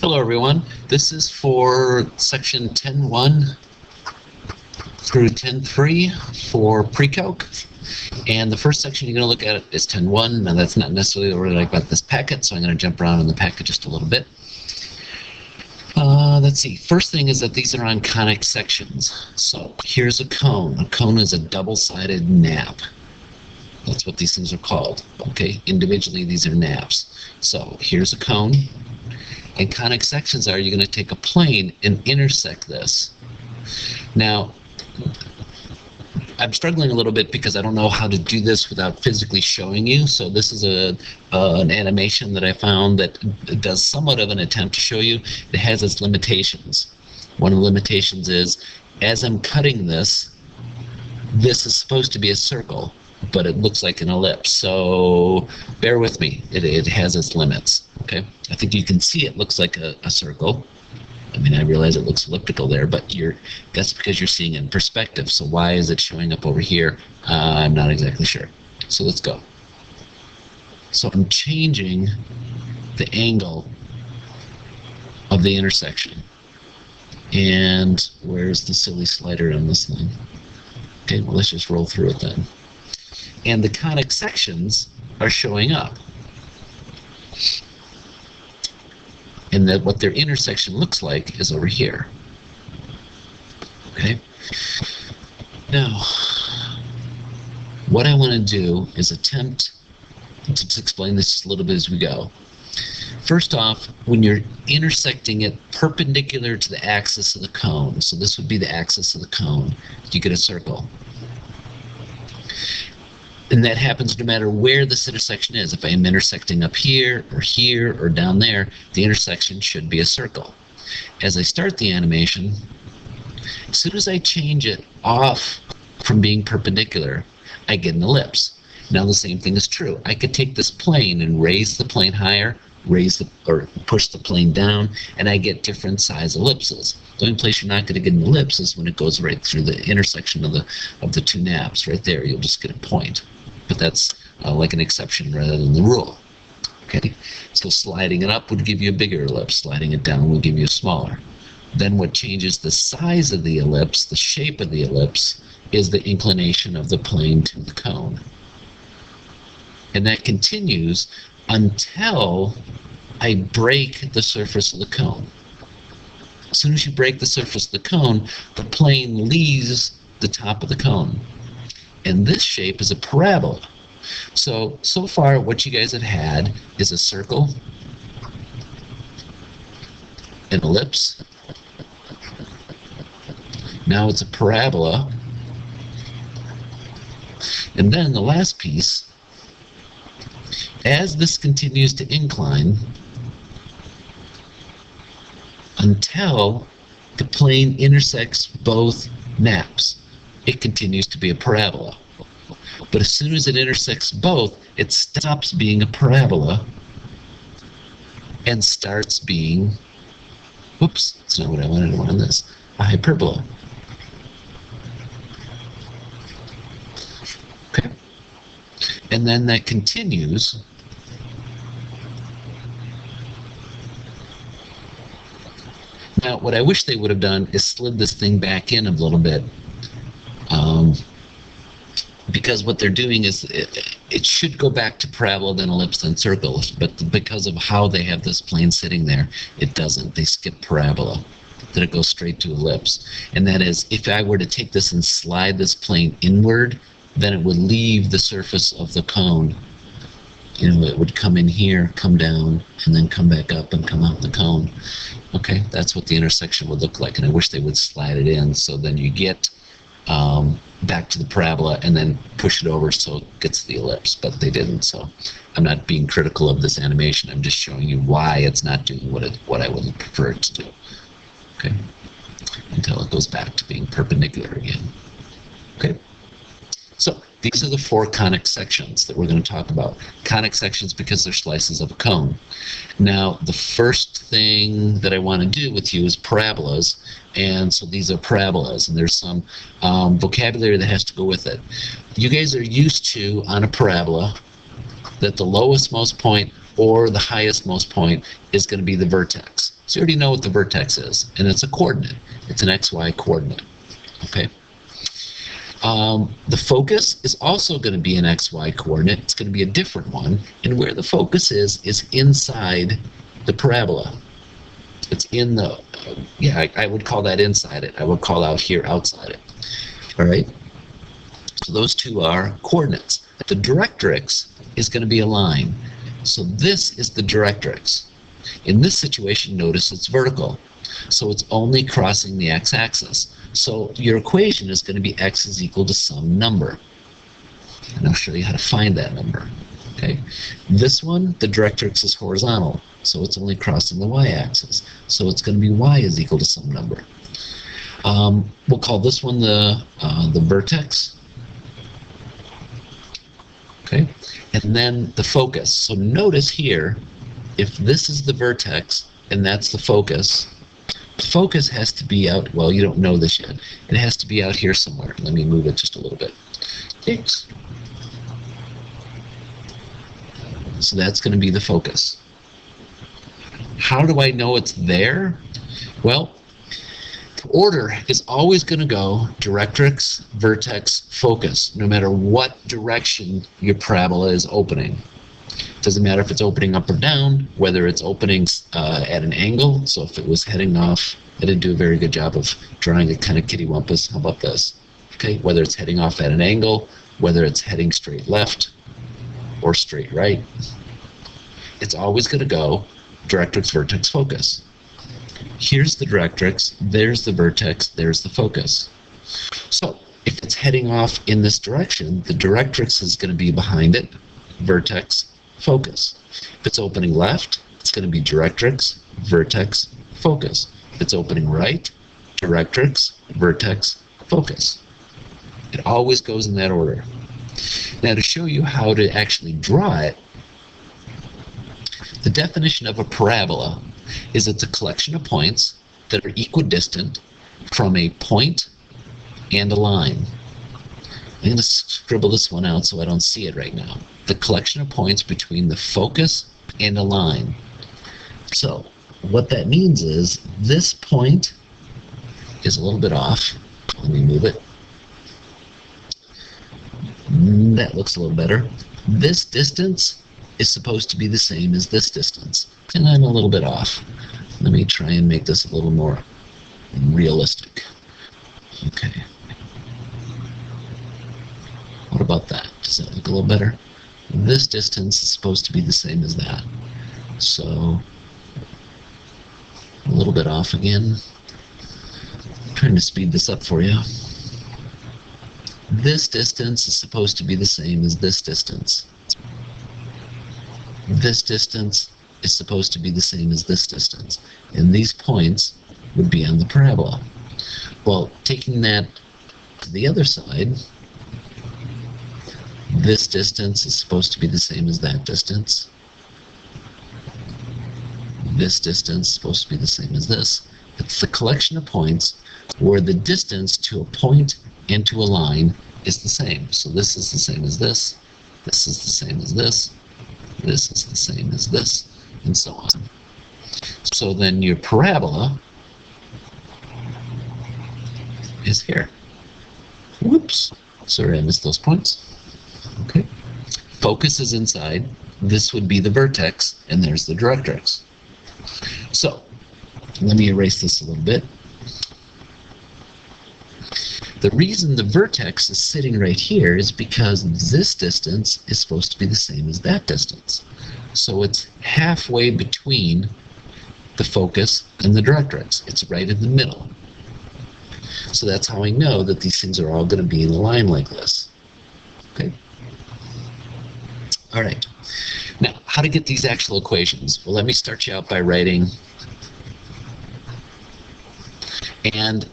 Hello everyone, this is for section 10.1 through 10.3 for pre-calc, and the first section you're going to look at is 10.1. Now that's not necessarily what I like about this packet, so I'm going to jump around in the packet just a little bit. Let's see, first thing is that these are on conic sections. So here's a cone. A cone is a double-sided nap. That's what these things are called. Okay, individually these are naps. So here's a cone. And conic sections are, you're going to take a plane and intersect this. Now, I'm struggling a little bit because I don't know how to do this without physically showing you. So this is an animation that I found that does somewhat of an attempt to show you. It has its limitations. One of the limitations is, as I'm cutting this, this is supposed to be a circle, but it looks like an ellipse. So bear with me. It has its limits. Okay, I think you can see it looks like a circle. I mean, I realize it looks elliptical there, but that's because you're seeing it in perspective. So why is it showing up over here? I'm not exactly sure. So let's go. So I'm changing the angle of the intersection. And where's the silly slider on this thing? Okay, well, let's just roll through it then. And the conic sections are showing up. And that what their intersection looks like is over here. Okay? Now, what I want to do is attempt to explain this just a little bit as we go. First off, when you're intersecting it perpendicular to the axis of the cone, so this would be the axis of the cone, you get a circle. And that happens no matter where this intersection is. If I am intersecting up here or down there, the intersection should be a circle. As I start the animation, as soon as I change it off from being perpendicular, I get an ellipse. Now the same thing is true. I could take this plane and raise the plane higher, or push the plane down, and I get different size ellipses. The only place you're not going to get an ellipse is when it goes right through the intersection of the two naps. Right there, you'll just get a point. But that's like an exception rather than the rule. Okay, so sliding it up would give you a bigger ellipse. Sliding it down would give you a smaller. Then what changes the size of the ellipse, the shape of the ellipse, is the inclination of the plane to the cone. And that continues until I break the surface of the cone. As soon as you break the surface of the cone, the plane leaves the top of the cone. And this shape is a parabola. So far what you guys have had is a circle, an ellipse, now it's a parabola, and then the last piece, as this continues to incline until the plane intersects both naps, it continues to be a parabola. But as soon as it intersects both, it stops being a parabola and starts being, whoops, that's not what I wanted. I wanted this, a hyperbola. Okay. And then that continues Now, what I wish they would have done is slid this thing back in a little bit. Because what they're doing is it should go back to parabola, then ellipse, then circles, but because of how they have this plane sitting there, it doesn't. They skip parabola, then it goes straight to ellipse. And that is, if I were to take this and slide this plane inward, then it would leave the surface of the cone. You know, it would come in here, come down, and then come back up and come out the cone. Okay, that's what the intersection would look like, and I wish they would slide it in so then you get back to the parabola and then push it over so it gets the ellipse, but they didn't. So I'm not being critical of this animation. I'm just showing you why it's not doing what I would prefer it to do. Okay, until it goes back to being perpendicular again. Okay, so these are the four conic sections that we're going to talk about. Conic sections because they're slices of a cone. Now, the first thing that I want to do with you is parabolas, and so these are parabolas, and there's some vocabulary that has to go with it. You guys are used to, on a parabola, that the lowest most point or the highest most point is going to be the vertex. So you already know what the vertex is, and it's a coordinate. It's an xy coordinate. Okay. The focus is also going to be an xy coordinate. It's going to be a different one, and where the focus is inside the parabola. It's in the, I would call that inside it. I would call out here outside it. All right? So those two are coordinates. The directrix is going to be a line. So this is the directrix. In this situation, notice it's vertical. So it's only crossing the x-axis. So your equation is going to be x is equal to some number. And I'll show you how to find that number. Okay. This one, the directrix is horizontal. So it's only crossing the y-axis. So it's going to be y is equal to some number. We'll call this one the vertex. Okay. And then the focus. So notice here, if this is the vertex and that's the focus has to be out, well, you don't know this yet. It has to be out here somewhere. Let me move it just a little bit. Thanks. So that's going to be the focus. How do I know it's there? Well, the order is always going to go directrix, vertex, focus, no matter what direction your parabola is opening. Doesn't matter if it's opening up or down, whether it's opening at an angle. So if it was heading off, I didn't do a very good job of drawing a kind of kittywampus. How about this? Okay, whether it's heading off at an angle, whether it's heading straight left or straight right, it's always going to go directrix, vertex, focus. Here's the directrix, there's the vertex, there's the focus. So if it's heading off in this direction, the directrix is going to be behind it, vertex, focus. If it's opening left, it's going to be directrix, vertex, focus. If it's opening right, directrix, vertex, focus. It always goes in that order. Now, to show you how to actually draw it, the definition of a parabola is it's a collection of points that are equidistant from a point and a line. I'm going to scribble this one out so I don't see it right now. The collection of points between the focus and a line. So what that means is this point is a little bit off. Let me move it. That looks a little better. This distance is supposed to be the same as this distance. And I'm a little bit off. Let me try and make this a little more realistic. Okay. What about that? Does that look a little better? This distance is supposed to be the same as that. So, a little bit off again. I'm trying to speed this up for you. This distance is supposed to be the same as this distance. This distance is supposed to be the same as this distance. And these points would be on the parabola. Well, taking that to the other side, this distance is supposed to be the same as that distance. This distance is supposed to be the same as this. It's the collection of points where the distance to a point and to a line is the same. So this is the same as this. This is the same as this. This is the same as this, and so on. So then your parabola is here. Whoops. Sorry, I missed those points. Okay. Focus is inside. This would be the vertex, and there's the directrix. So, let me erase this a little bit. The reason the vertex is sitting right here is because this distance is supposed to be the same as that distance. So it's halfway between the focus and the directrix. It's right in the middle. So that's how I know that these things are all going to be in a line like this. Okay? All right. Now, how to get these actual equations? Well, let me start you out by writing. And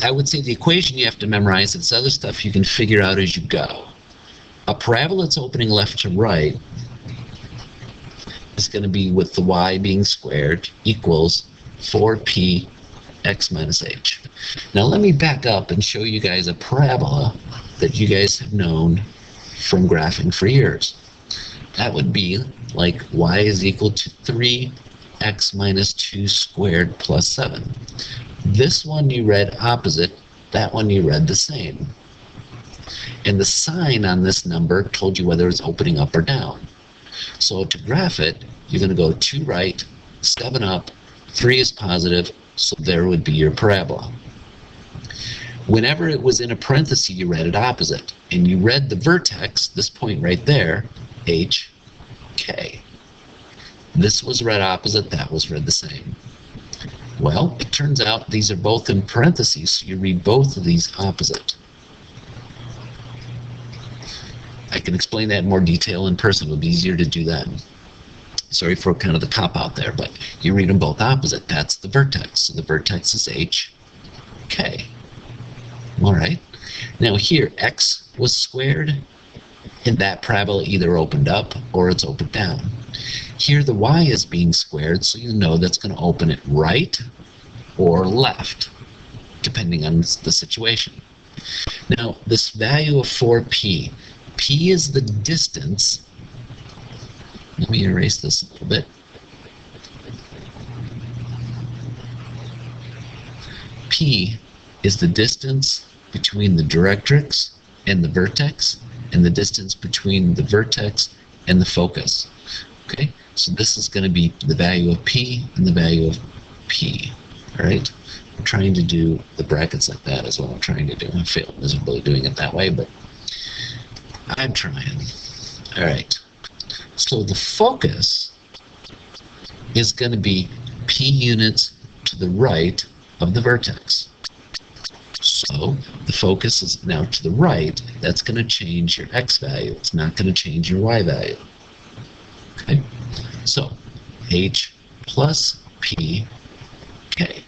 I would say the equation you have to memorize. It's other stuff you can figure out as you go. A parabola that's opening left to right is going to be with the y being squared equals 4p x minus h. Now let me back up and show you guys a parabola that you guys have known from graphing for years. That would be like y is equal to 3 x minus 2 squared plus 7. This one you read opposite, that one you read the same. And the sign on this number told you whether it's opening up or down. So to graph it, you're going to go 2 right, 7 up, 3 is positive, so there would be your parabola. Whenever it was in a parenthesis, you read it opposite. And you read the vertex, this point right there, H, K. This was read opposite, that was read the same. Well, it turns out these are both in parentheses, so you read both of these opposite. I can explain that in more detail in person. It would be easier to do that. Sorry for kind of the cop-out there, but you read them both opposite. That's the vertex. So the vertex is H, K. All right. Now here, x was squared, and that parabola either opened up or it's opened down. Here the y is being squared, so you know that's going to open it right or left, depending on the situation. Now, this value of 4p, p is the distance. Let me erase this a little bit. P is the distance between the directrix and the vertex, and the distance between the vertex and the focus. Okay, so this is going to be the value of P and the value of P. All right, I'm trying to do the brackets like that is what I'm trying to do. I failed miserably doing it that way, but I'm trying. All right, so the focus is going to be P units to the right of the vertex. So the focus is now to the right. That's going to change your x value. It's not going to change your y value. Okay, so H plus P, K.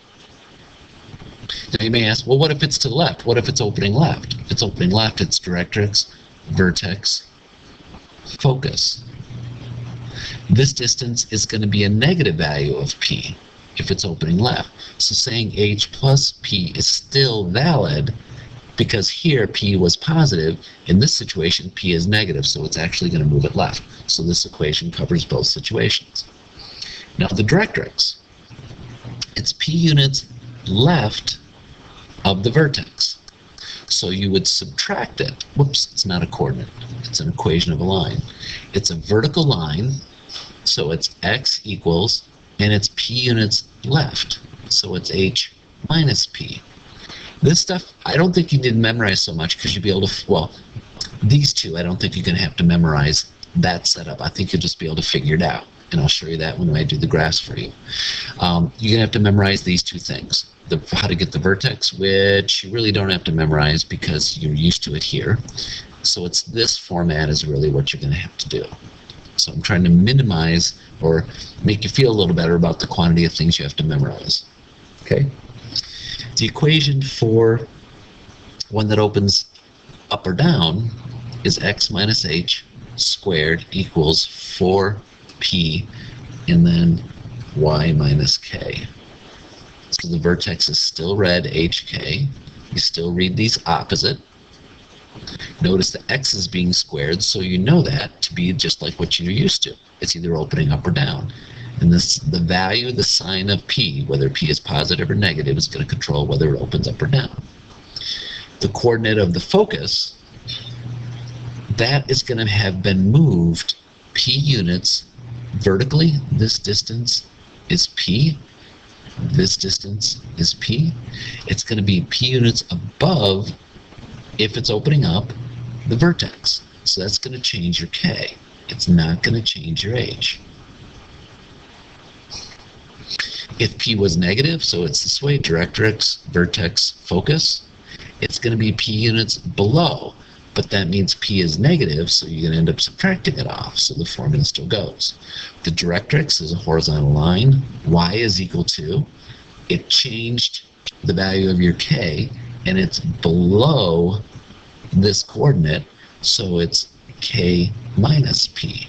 Now you may ask, well, what if it's to the left? What if it's opening left? If it's opening left, it's directrix, vertex, focus. This distance is going to be a negative value of P if it's opening left. So saying H plus P is still valid because here P was positive. In this situation, P is negative, so it's actually going to move it left. So this equation covers both situations. Now the directrix, it's P units left of the vertex. So you would subtract it. Whoops, it's not a coordinate. It's an equation of a line. It's a vertical line, so it's x equals, and it's P units left. So it's H minus P. This stuff, I don't think you need to memorize so much because you'll be able to, well, these two, I don't think you're going to have to memorize that setup. I think you'll just be able to figure it out. And I'll show you that when I do the graphs for you. You're going to have to memorize these two things. How to get the vertex, which you really don't have to memorize because you're used to it here. So it's this format is really what you're going to have to do. So I'm trying to minimize or make you feel a little better about the quantity of things you have to memorize. Okay? The equation for one that opens up or down is x minus h squared equals 4p and then y minus k. So the vertex is still read hk. You still read these opposite. Notice the x is being squared, so you know that to be just like what you're used to. It's either opening up or down. And the value, the sign of p, whether p is positive or negative, is going to control whether it opens up or down. The coordinate of the focus, that is going to have been moved p units vertically. This distance is p. This distance is p. It's going to be p units above, if it's opening up, the vertex. So that's going to change your k. It's not going to change your h. If p was negative, so it's this way, directrix, vertex, focus, it's going to be p units below. But that means p is negative, so you're going to end up subtracting it off, so the formula still goes. The directrix is a horizontal line. Y is equal to, it changed the value of your k, and it's below this coordinate, so it's k minus p.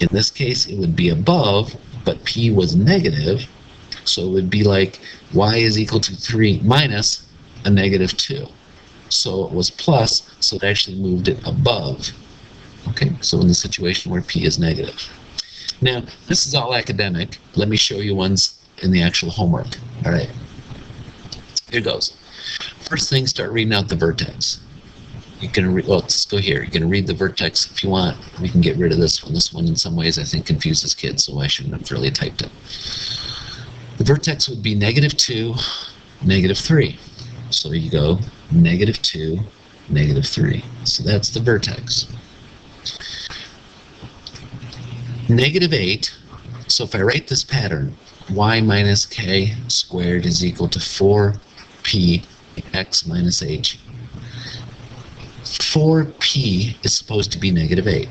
In this case, it would be above, but p was negative, so it would be like y is equal to 3 minus a negative 2. So it was plus, so it actually moved it above. Okay, so in the situation where p is negative. Now, this is all academic. Let me show you ones in the actual homework. All right. Here goes. First thing, start reading out the vertex. You're going to read, well, let's go here. You're going to read the vertex if you want. We can get rid of this one. This one, in some ways, I think confuses kids, so I shouldn't have really typed it. The vertex would be -2, -3. So you go -2, -3. So that's the vertex. -8. So if I write this pattern, y minus k squared is equal to 4p x minus h. 4p is supposed to be -8.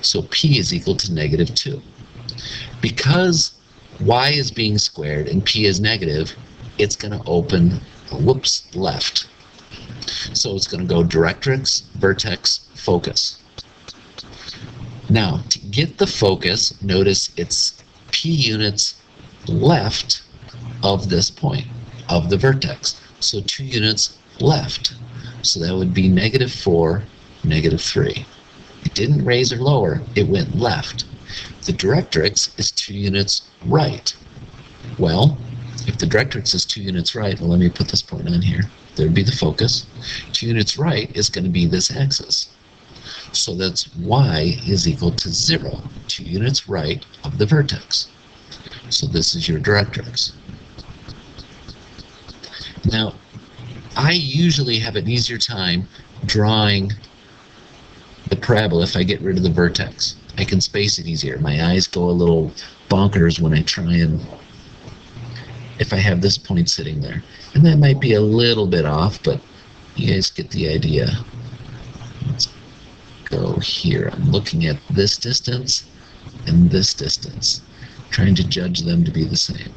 So p is equal to -2. Because y is being squared and p is negative, it's going to open, left. So it's going to go directrix, vertex, focus. Now, to get the focus, notice it's p units left of this point, of the vertex. So 2 units left. So that would be -4, -3. It didn't raise or lower, it went left. The directrix is 2 units right. Well, if the directrix is 2 units right, well, let me put this point on here. There would be the focus. 2 units right is going to be this axis. So that's y is equal to 0, 2 units right of the vertex. So this is your directrix. Now, I usually have an easier time drawing the parabola if I get rid of the vertex. I can space it easier. My eyes go a little bonkers when I try and, if I have this point sitting there. And that might be a little bit off, but you guys get the idea. Let's go here. I'm looking at this distance and this distance, trying to judge them to be the same.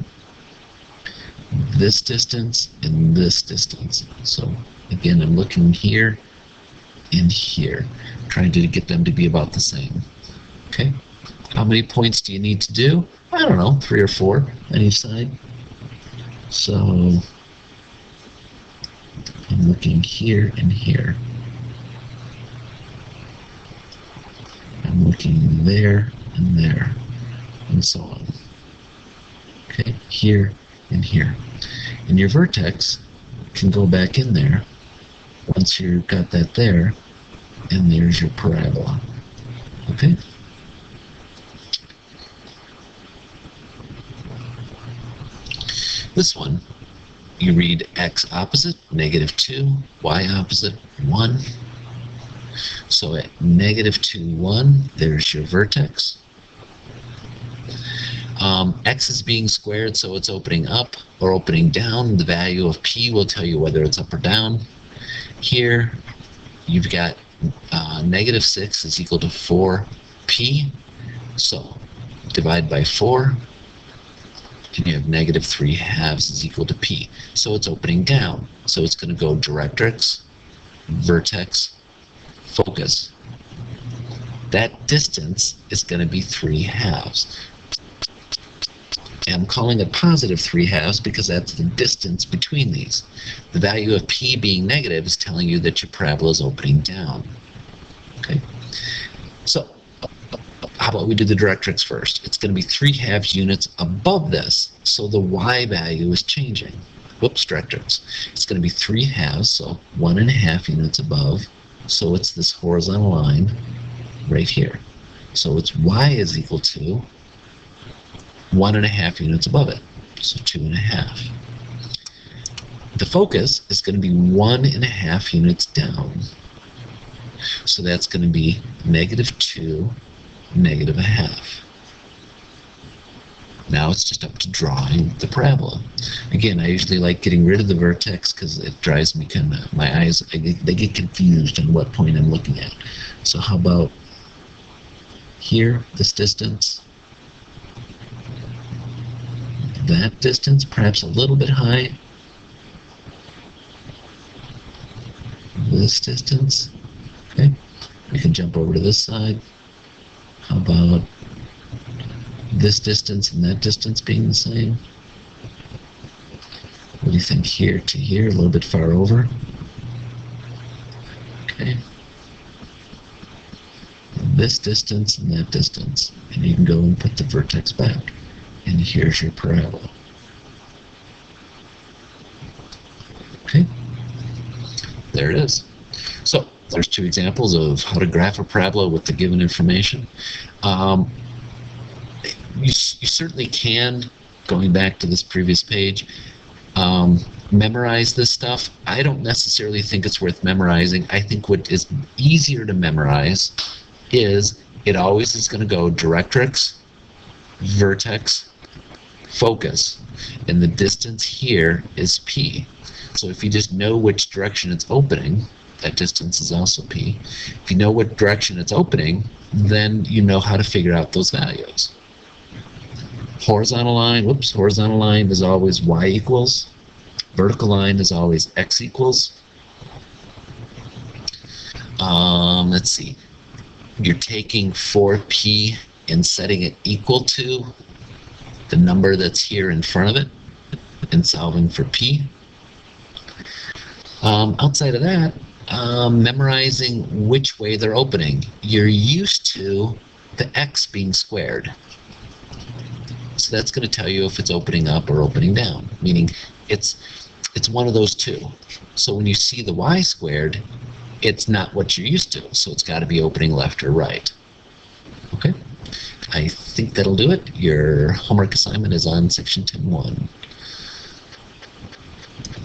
This distance and this distance. So again, I'm looking here and here, trying to get them to be about the same. Okay, how many points do you need to do? I don't know, 3 or 4 on each side. So I'm looking here and here. I'm looking there and there, and so on. Okay, here and here. And your vertex can go back in there once you've got that there, and there's your parabola. Okay? This one, you read x opposite, -2, y opposite, 1. So at -2, 1, there's your vertex. X is being squared, so it's opening up or opening down. The value of p will tell you whether it's up or down. Here, you've got -6 is equal to 4p. So divide by 4, and you have -3/2 is equal to p. So it's opening down. So it's going to go directrix, vertex, focus. That distance is going to be 3/2. And I'm calling it positive 3/2 because that's the distance between these. The value of p being negative is telling you that your parabola is opening down. Okay. So how about we do the directrix first? It's going to be 3/2 units above this, so the y value is changing. Whoops, directrix. It's going to be 3/2, so 1.5 units above. So it's this horizontal line right here. So it's y is equal to 1.5 units above it, so 2.5. The focus is going to be 1.5 units down. So that's going to be -2, -0.5. Now it's just up to drawing the parabola. Again, I usually like getting rid of the vertex because it drives me my eyes, they get confused on what point I'm looking at. So how about here, this distance? That distance, perhaps a little bit high. This distance, okay. We can jump over to this side. How about this distance and that distance being the same? What do you think here to here, a little bit far over? Okay. this distance and that distance. And you can go and put the vertex back. And here's your parabola. Okay, there it is. So there's two examples of how to graph a parabola with the given information. You certainly can, going back to this previous page, memorize this stuff. I don't necessarily think it's worth memorizing. I think what is easier to memorize is it always is going to go directrix, vertex, focus, and the distance here is P. So if you just know which direction it's opening, that distance is also P. If you know what direction it's opening, then you know how to figure out those values. Horizontal line is always y equals. Vertical line is always x equals. Let's see. You're taking 4p and setting it equal to the number that's here in front of it and solving for p. Outside of that, memorizing which way they're opening. You're used to the x being squared. So that's going to tell you if it's opening up or opening down, meaning it's one of those two. So when you see the y squared, it's not what you're used to, so it's got to be opening left or right. Okay, I think that'll do it. Your homework assignment is on section 10.1.